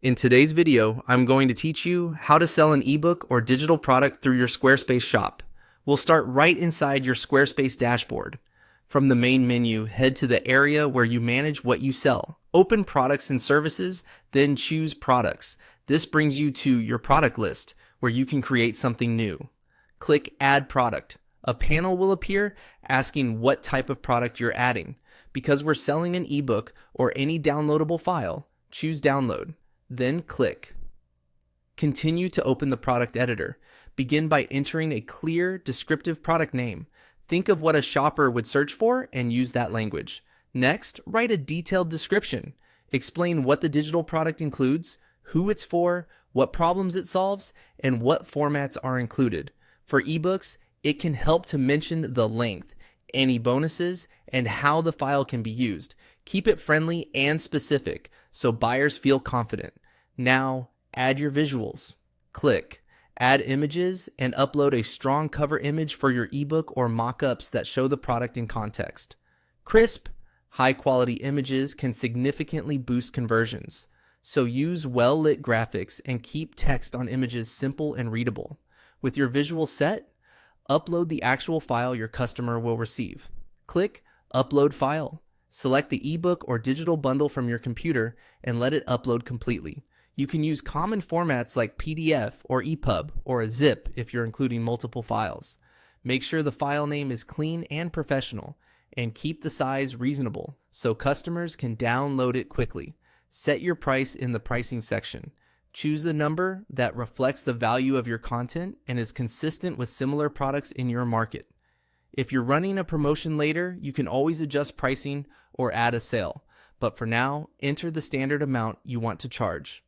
In today's video, I'm going to teach you how to sell an ebook or digital product through your Squarespace shop. We'll start right inside your Squarespace dashboard. From the main menu, head to the area where you manage what you sell. Open Products and Services, then choose Products. This brings you to your product list, where you can create something new. Click Add Product. A panel will appear asking what type of product you're adding. Because we're selling an ebook or any downloadable file, choose Download. Then click. Continue to open the product editor. Begin by entering a clear, descriptive product name. Think of what a shopper would search for and use that language. Next, write a detailed description. Explain what the digital product includes, who it's for, what problems it solves, and what formats are included. For ebooks, it can help to mention the length, any bonuses, and how the file can be used. Keep it friendly and specific so buyers feel confident. Now, add your visuals. Click Add Images and upload a strong cover image for your ebook or mock-ups that show the product in context. Crisp, high-quality images can significantly boost conversions, so use well-lit graphics and keep text on images simple and readable. With your visuals set, upload the actual file your customer will receive. Click Upload File. Select the ebook or digital bundle from your computer and let it upload completely. You can use common formats like PDF or EPUB or a zip if you're including multiple files. Make sure the file name is clean and professional, and keep the size reasonable so customers can download it quickly. Set your price in the pricing section. Choose the number that reflects the value of your content and is consistent with similar products in your market. If you're running a promotion later, you can always adjust pricing or add a sale. But for now, enter the standard amount you want to charge.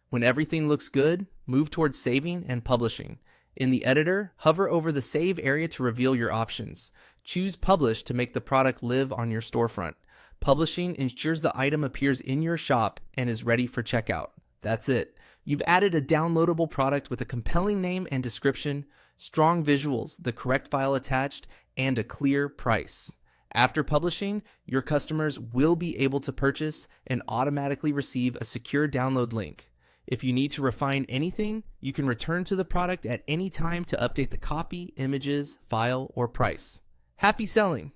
When everything looks good, move towards saving and publishing. In the editor, hover over the Save area to reveal your options. Choose Publish to make the product live on your storefront. Publishing ensures the item appears in your shop and is ready for checkout. That's it. You've added a downloadable product with a compelling name and description, strong visuals, the correct file attached, and a clear price. After publishing, your customers will be able to purchase and automatically receive a secure download link. If you need to refine anything, you can return to the product at any time to update the copy, images, file, or price. Happy selling!